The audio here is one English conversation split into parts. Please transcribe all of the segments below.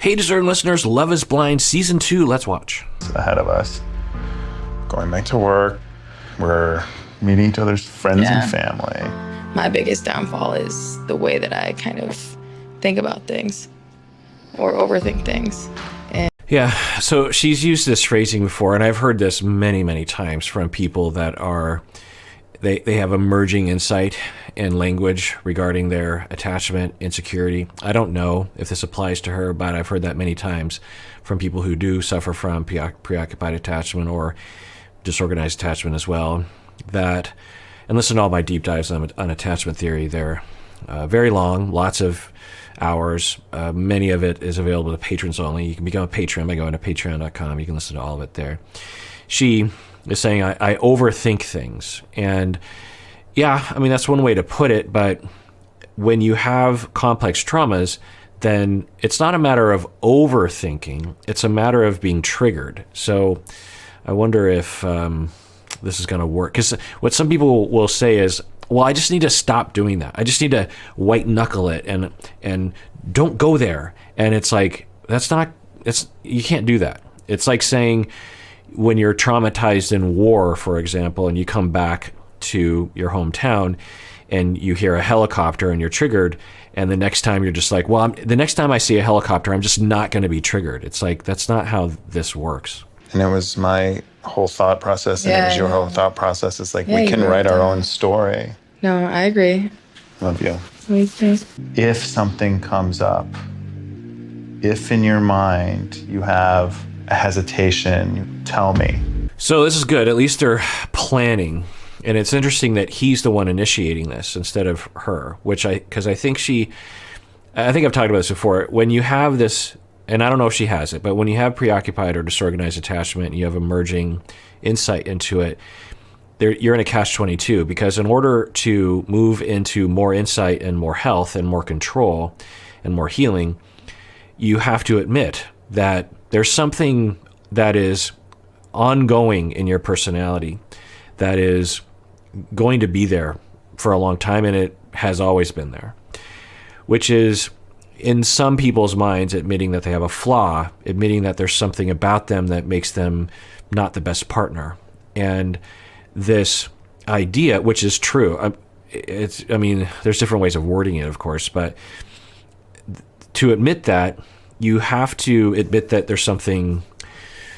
Hey, discerning listeners, Love is Blind Season 2. Let's watch. Ahead of us. Going back to work. We're meeting each other's friends and family. My biggest downfall is the way that I kind of think about things or overthink things. Yeah, so she's used this phrasing before, and I've heard this many, many times from people that are, they have emerging insight and language regarding their attachment insecurity. I don't know if this applies to her, but I've heard that many times from people who do suffer from preoccupied attachment or disorganized attachment as well. And listen to all my deep dives on attachment theory. They're very long, lots of hours. Many of it is available to patrons only. You can become a patron by going to patreon.com. You can listen to all of it there. She is saying, I overthink things. And yeah, I mean, that's one way to put it. But when you have complex traumas, then it's not a matter of overthinking. It's a matter of being triggered. So I wonder if this is going to work. Because what some people will say is, well, I just need to stop doing that. I just need to white knuckle it and don't go there. And it's like, you can't do that. It's like saying when you're traumatized in war, for example, and you come back to your hometown and you hear a helicopter and you're triggered, and the next time you're just like, well, the next time I see a helicopter, I'm just not going to be triggered. It's like, that's not how this works. And it was my whole thought process, and it was your whole thought process. It's like, we can write our own story. No, I agree. Love you. Me too. If something comes up, if in your mind you have a hesitation, tell me. So this is good. At least they're planning. And it's interesting that he's the one initiating this instead of her, because I think I've talked about this before. When you have this, and I don't know if she has it, but when you have preoccupied or disorganized attachment, and you have emerging insight into it, you're in a catch-22, because in order to move into more insight and more health and more control and more healing, you have to admit that there's something that is ongoing in your personality that is going to be there for a long time, and it has always been there, which is, in some people's minds, admitting that they have a flaw, admitting that there's something about them that makes them not the best partner. And this idea, which is true, there's different ways of wording it, of course, but to admit that, you have to admit that there's something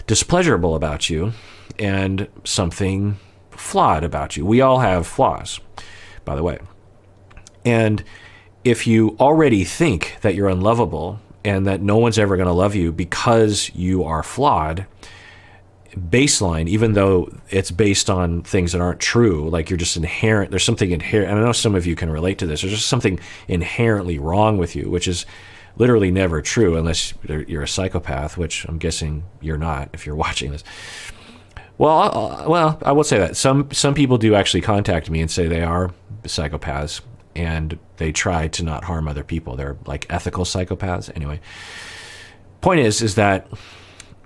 displeasurable about you and something flawed about you. We all have flaws, by the way. And if you already think that you're unlovable and that no one's ever going to love you because you are flawed, baseline, even though it's based on things that aren't true, like you're just inherent, there's something inherent, and I know some of you can relate to this, there's just something inherently wrong with you, which is literally never true unless you're a psychopath, which I'm guessing you're not if you're watching this. Well, I will say that some people do actually contact me and say they are psychopaths and they try to not harm other people. They're like ethical psychopaths. Anyway, point is that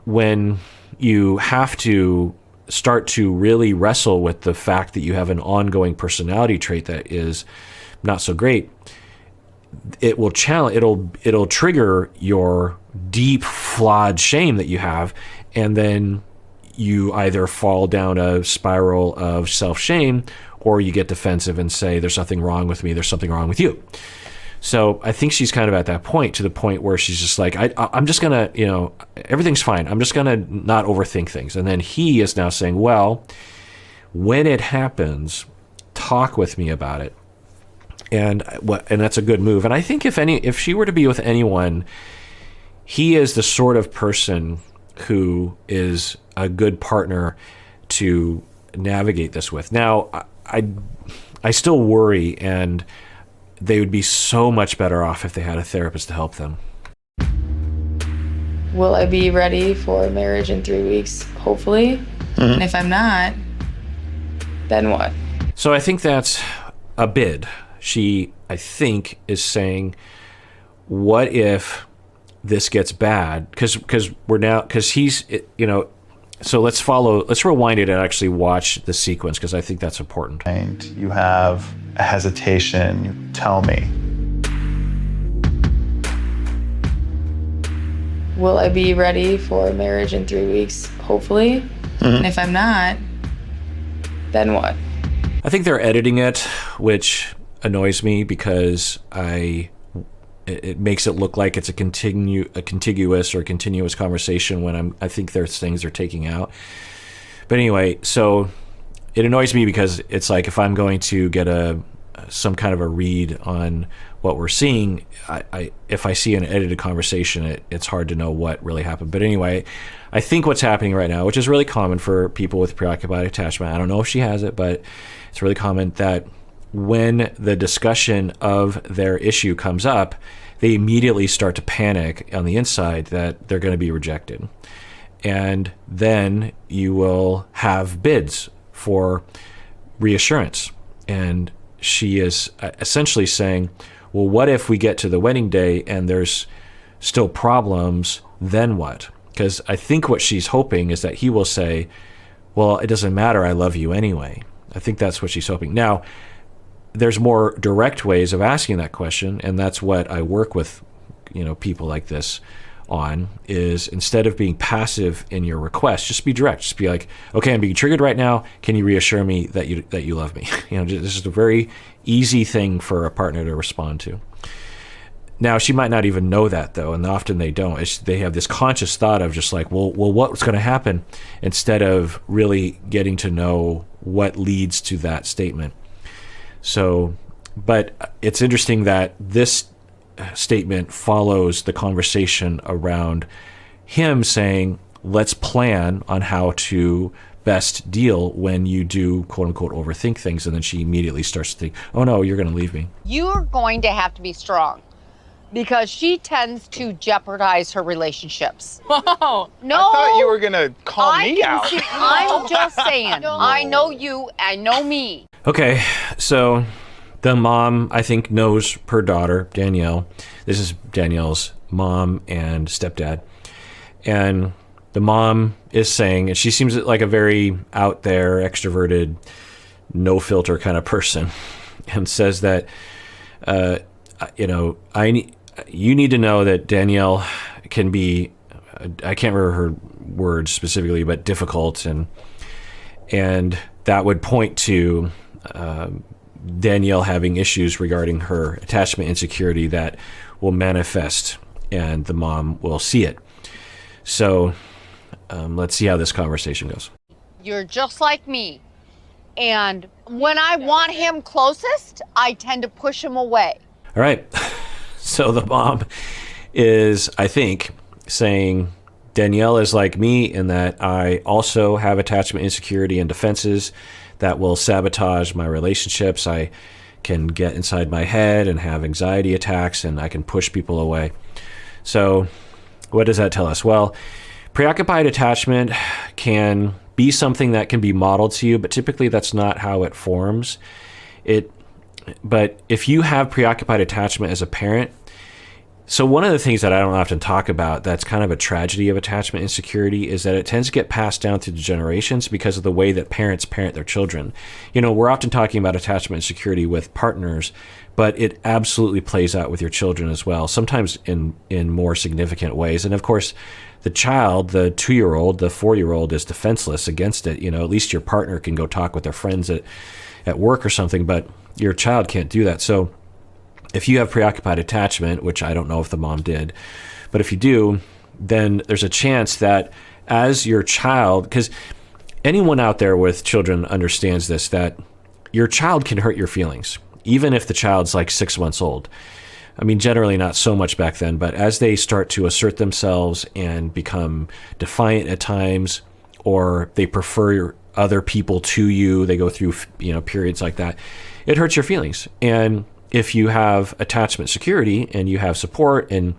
when you have to start to really wrestle with the fact that you have an ongoing personality trait that is not so great, it'll trigger your deep flawed shame that you have, and then you either fall down a spiral of self-shame or you get defensive and say, there's nothing wrong with me, there's something wrong with you. So I think she's kind of at that point, to the point where she's just like, I'm just going to, everything's fine. I'm just going to not overthink things. And then he is now saying, well, when it happens, talk with me about it. And that's a good move. And I think if she were to be with anyone, he is the sort of person who is a good partner to navigate this with. Now, I still worry, and they would be so much better off if they had a therapist to help them. Will I be ready for marriage in 3 weeks? Hopefully. Mm-hmm. And if I'm not, then what? So I think that's a bid. She, I think, is what if this gets bad? Because he's, so let's rewind it and actually watch the sequence, because I think that's important. And you have a hesitation, tell me. will I be ready for marriage in 3 weeks? Hopefully. And if I'm not, then what? I think they're editing it, which annoys me because it makes it look like it's a contiguous or continuous conversation when I think there's things they're taking out. But anyway, so it annoys me because it's like if I'm going to get some kind of a read on what we're seeing, if I see an edited conversation, it's hard to know what really happened. But anyway, I think what's happening right now, which is really common for people with preoccupied attachment, I don't know if she has it, but it's really common that when the discussion of their issue comes up, they immediately start to panic on the inside that they're going to be rejected. And then you will have bids for reassurance. And she is essentially saying, well, what if we get to the wedding day and there's still problems, then what? Because I think what she's hoping is that he will say, well, it doesn't matter, I love you anyway. I think that's what she's hoping. Now, there's more direct ways of asking that question, and that's what I work with, people like this on, is instead of being passive in your request, just be direct. Just be like, okay, I'm being triggered right now. Can you reassure me that you love me? This is a very easy thing for a partner to respond to. Now, she might not even know that, though, and often they don't. They have this conscious thought of just like, well, what's going to happen, instead of really getting to know what leads to that statement. So, but it's interesting that this statement follows the conversation around him saying, let's plan on how to best deal when you do, quote unquote, overthink things. And then she immediately starts to think, oh no, you're going to leave me. You're going to have to be strong because she tends to jeopardize her relationships. Whoa. No. I thought you were going to call me out. I'm just saying. No. I know you. I know me. Okay, so the mom, I think, knows her daughter, Danielle. This is Danielle's mom and stepdad. And the mom is saying, and she seems like a very out there, extroverted, no filter kind of person, and says that, you need to know that Danielle can be, I can't remember her words specifically, but difficult, and that would point to Danielle having issues regarding her attachment insecurity that will manifest, and the mom will see it. So let's see how this conversation goes. You're just like me. And when I want him closest, I tend to push him away. All right. So the mom is, I think, saying Danielle is like me in that I also have attachment insecurity and defenses that will sabotage my relationships. I can get inside my head and have anxiety attacks, and I can push people away. So what does that tell us? Well, preoccupied attachment can be something that can be modeled to you, but typically that's not how it forms. But if you have preoccupied attachment as a parent, so one of the things that I don't often talk about that's kind of a tragedy of attachment insecurity is that it tends to get passed down through the generations because of the way that parents parent their children. We're often talking about attachment insecurity with partners, but it absolutely plays out with your children as well, sometimes in more significant ways. And of course, the child, the 2-year-old, the 4-year-old is defenseless against it. At least your partner can go talk with their friends at work or something, but your child can't do that. So if you have preoccupied attachment, which I don't know if the mom did, but if you do, then there's a chance that as your child, because anyone out there with children understands this, that your child can hurt your feelings, even if the child's like 6 months old. I mean, generally not so much back then, but as they start to assert themselves and become defiant at times, or they prefer other people to you, they go through, periods like that, it hurts your feelings. And if you have attachment security and you have support and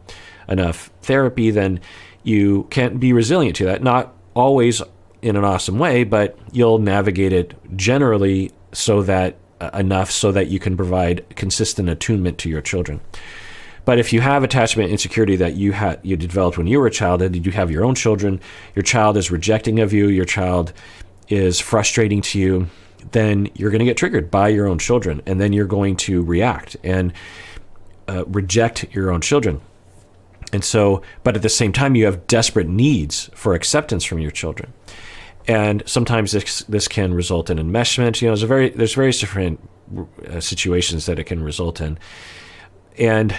enough therapy, then you can be resilient to that. Not always in an awesome way, but you'll navigate it generally enough so that you can provide consistent attunement to your children. But if you have attachment insecurity that you developed when you were a child, and you have your own children, your child is rejecting of you, your child is frustrating to you, then you're going to get triggered by your own children, and then you're going to react and reject your own children. And so, but at the same time, you have desperate needs for acceptance from your children. And sometimes this can result in enmeshment. There's various different situations that it can result in. And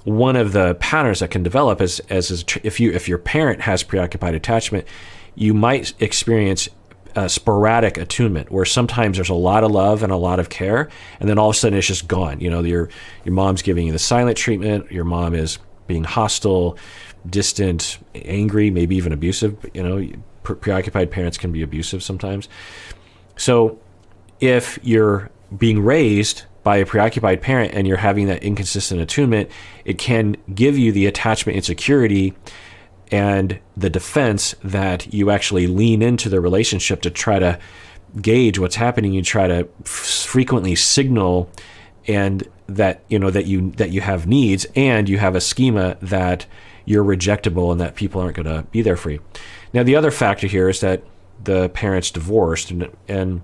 one of the patterns that can develop is if your parent has preoccupied attachment, you might experience sporadic attunement, where sometimes there's a lot of love and a lot of care, and then all of a sudden it's just gone. Your mom's giving you the silent treatment. Your mom is being hostile, distant, angry, maybe even abusive. Preoccupied parents can be abusive sometimes. So if you're being raised by a preoccupied parent and you're having that inconsistent attunement, it can give you the attachment insecurity and the defense that you actually lean into the relationship to try to gauge what's happening. You try to frequently signal and that you have needs, and you have a schema that you're rejectable and that people aren't going to be there for you. Now, the other factor here is that the parents divorced, and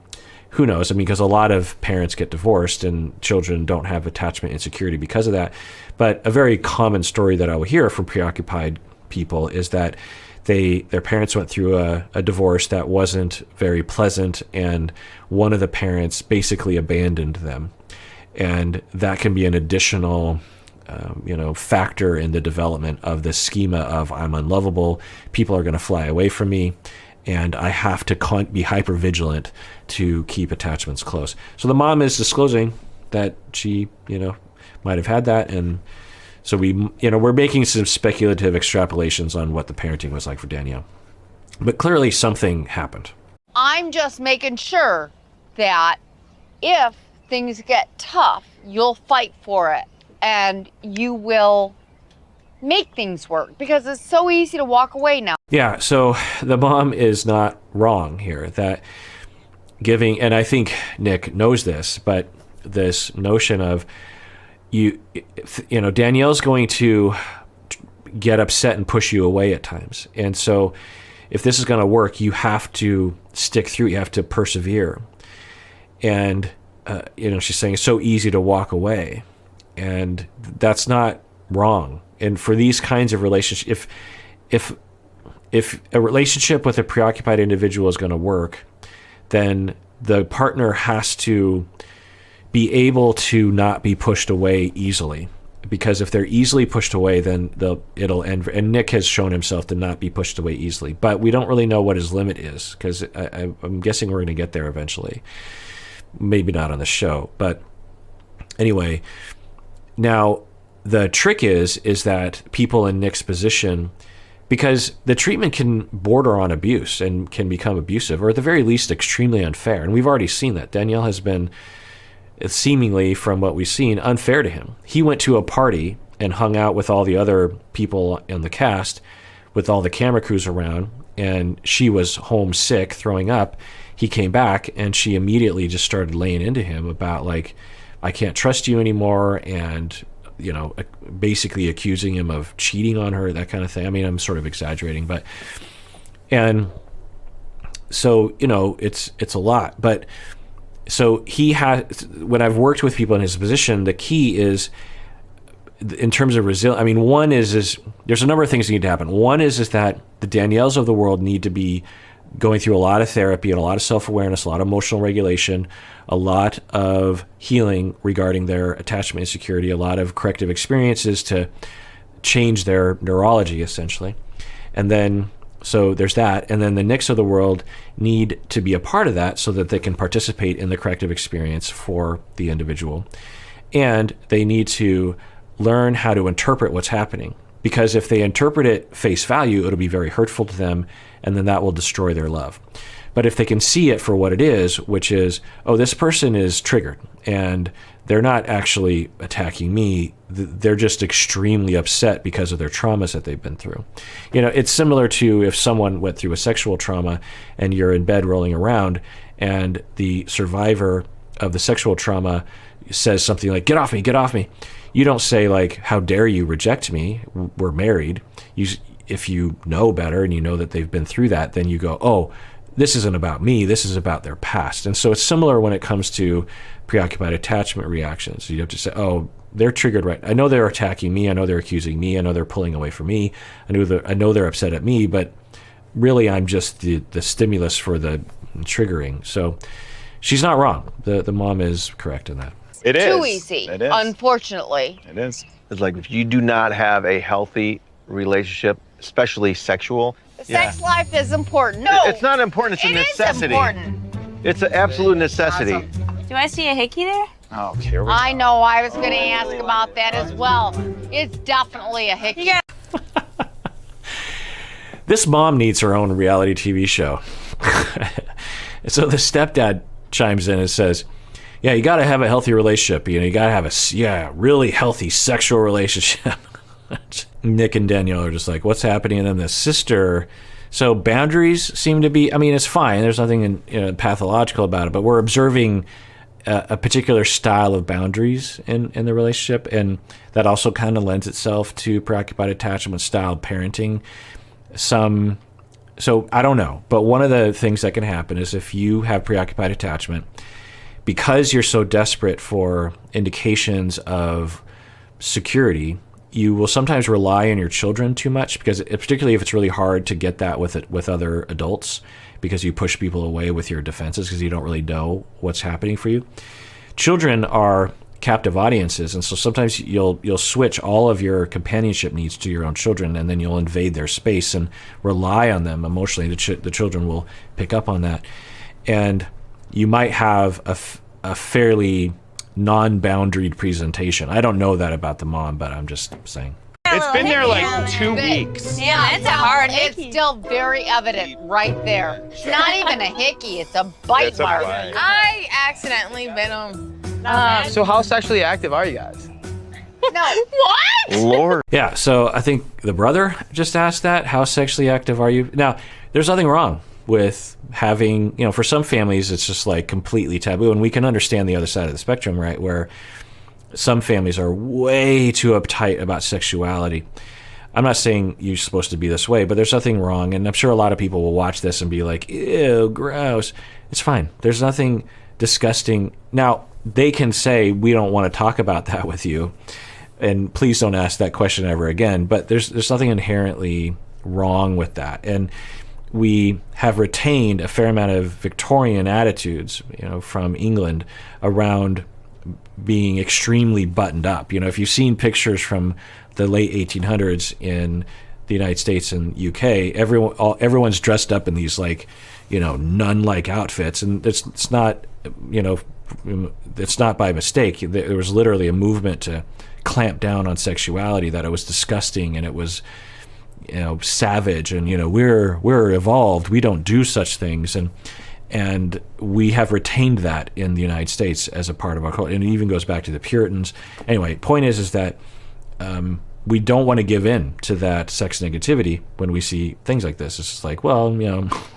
who knows? Because a lot of parents get divorced and children don't have attachment insecurity because of that. But a very common story that I will hear from preoccupied people is that their parents went through a divorce that wasn't very pleasant, and one of the parents basically abandoned them. And that can be an additional factor in the development of this schema of I'm unlovable, people are going to fly away from me, and I have to be hyper vigilant to keep attachments close. So the mom is disclosing that she, might have had that, and so we're making some speculative extrapolations on what the parenting was like for Danielle. But clearly something happened. I'm just making sure that if things get tough, you'll fight for it and you will make things work, because it's so easy to walk away now. Yeah, so the mom is not wrong here. That giving, and I think Nick knows this, but this notion of Danielle's going to get upset and push you away at times. And so if this is going to work, you have to stick through, you have to persevere. And she's saying it's so easy to walk away, and that's not wrong. And for these kinds of relationships, if a relationship with a preoccupied individual is going to work, then the partner has to be able to not be pushed away easily. Because if they're easily pushed away, then it'll end. And Nick has shown himself to not be pushed away easily. But we don't really know what his limit is, because I'm guessing we're going to get there eventually. Maybe not on the show, but anyway. Now, the trick is that people in Nick's position, because the treatment can border on abuse and can become abusive, or at the very least extremely unfair. And we've already seen that. Danielle has been, seemingly from what we've seen, unfair to him. He went to a party and hung out with all the other people in the cast, with all the camera crews around, and she was homesick, throwing up. He came back and she immediately just started laying into him about, like, I can't trust you anymore, and basically accusing him of cheating on her, that kind of thing. I mean, I'm sort of exaggerating, but, and so, it's a lot. But so when I've worked with people in his position, the key is, in terms of resilience, I mean, one is there's a number of things that need to happen. One is that the Danielles of the world need to be going through a lot of therapy and a lot of self-awareness, a lot of emotional regulation, a lot of healing regarding their attachment insecurity, a lot of corrective experiences to change their neurology, essentially. And then, so there's that. And then the Nicks of the world need to be a part of that so that they can participate in the corrective experience for the individual. And they need to learn how to interpret what's happening. Because if they interpret it face value, it'll be very hurtful to them, and then that will destroy their love. But if they can see it for what it is, which is, oh, this person is triggered, and they're not actually attacking me, they're just extremely upset because of their traumas that they've been through. It's similar to if someone went through a sexual trauma and you're in bed rolling around, and the survivor of the sexual trauma says something like, get off me, get off me. You don't say, like, how dare you reject me? We're married. If you know better and you know that they've been through that, then you go, oh, this isn't about me, this is about their past. And so it's similar when it comes to preoccupied attachment reactions. You have to say, oh, they're triggered, right? I know they're attacking me. I know they're accusing me. I know they're pulling away from me. I know they're upset at me, but really I'm just the stimulus for the triggering. So she's not wrong. The mom is correct in that. It is. Too easy, It is. unfortunately. It is. It's like if you do not have a healthy relationship, especially sexual, Sex life is important. No, it's not important. It's a necessity. It is important. It's an absolute necessity. Awesome. Do I see a hickey there? Oh, here we go. I know. I was going to ask about that as well. It's definitely a hickey. This mom needs her own reality TV show. So the stepdad chimes in and says, yeah, you got to have a healthy relationship. You got to have a really healthy sexual relationship. Nick and Danielle are just like, what's happening? And then the sister, so boundaries seem to be, I mean, it's fine. There's nothing pathological about it, but we're observing a particular style of boundaries in the relationship. And that also kind of lends itself to preoccupied attachment style parenting. So I don't know, but one of the things that can happen is if you have preoccupied attachment, because you're so desperate for indications of security, you will sometimes rely on your children too much, because particularly if it's really hard to get that with other adults, because you push people away with your defenses because you don't really know what's happening for you. Children are captive audiences, and so sometimes you'll switch all of your companionship needs to your own children, and then you'll invade their space and rely on them emotionally. The children will pick up on that, and you might have a fairly non-boundaried presentation. I don't know that about the mom, but I'm just saying. It's been there like 2 weeks. Yeah, that's a hard It's hickey. still very evident right there. It's not even a hickey. It's a bite It's a mark. bite. I accidentally bit him. So how sexually active are you guys? No. What? Lord. Yeah, so I think the brother just asked that. How sexually active are you? Now, there's nothing wrong with having, for some families, it's just like completely taboo. And we can understand the other side of the spectrum, right? Where some families are way too uptight about sexuality. I'm not saying you're supposed to be this way, but there's nothing wrong. And I'm sure a lot of people will watch this and be like, ew, gross. It's fine. There's nothing disgusting. Now, they can say, we don't want to talk about that with you, and please don't ask that question ever again. But there's nothing inherently wrong with that. And we have retained a fair amount of Victorian attitudes, from England around being extremely buttoned up. If you've seen pictures from the late 1800s in the United States and UK, everyone's dressed up in these nun-like outfits, and it's not by mistake. There was literally a movement to clamp down on sexuality, that it was disgusting and it was savage, and we're evolved, we don't do such things, and we have retained that in the United States as a part of our culture, and it even goes back to the Puritans. Anyway, point is that we don't want to give in to that sex negativity when we see things like this. It's just like, well,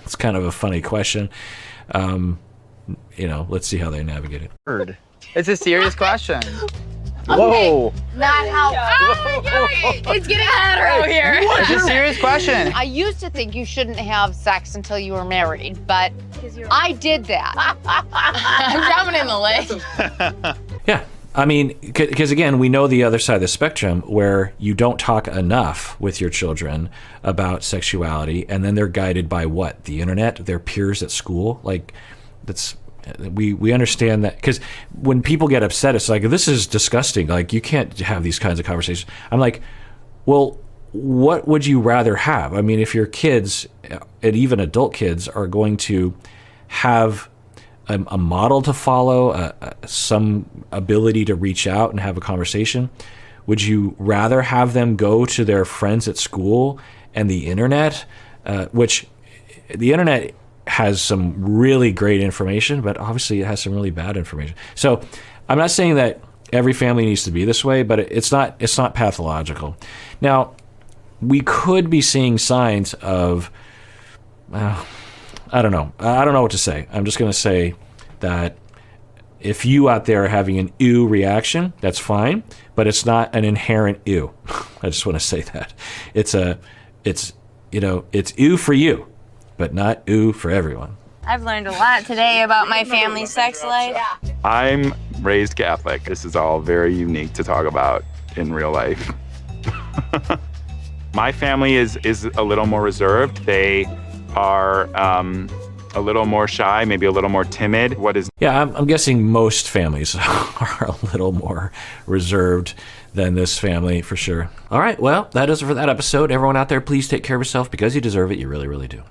it's kind of a funny question. Let's see how they navigate it. It's a serious question. Whoa. Not how. It's getting hotter out here. It's a serious question. I used to think you shouldn't have sex until you were married, but I did that. I'm dropping in the lake. Yeah. I mean, because again, we know the other side of the spectrum where you don't talk enough with your children about sexuality, and then they're guided by what? The internet, their peers at school? We understand that, because when people get upset, it's like, this is disgusting. Like, you can't have these kinds of conversations. I'm like, well, what would you rather have? I mean, if your kids, and even adult kids, are going to have a model to follow, some ability to reach out and have a conversation, would you rather have them go to their friends at school and the internet, which the internet has some really great information, but obviously it has some really bad information. So I'm not saying that every family needs to be this way, but it's not pathological. Now, we could be seeing signs of, I don't know what to say. I'm just going to say that if you out there are having an ew reaction, that's fine, but it's not an inherent ew. I just want to say that. It's ew for you. but not ooh for everyone. I've learned a lot today about my family's sex life. I'm raised Catholic. This is all very unique to talk about in real life. My family is a little more reserved. They are a little more shy, maybe a little more timid. Yeah, I'm guessing most families are a little more reserved than this family for sure. All right, well, that is it for that episode. Everyone out there, please take care of yourself because you deserve it. You really, really do.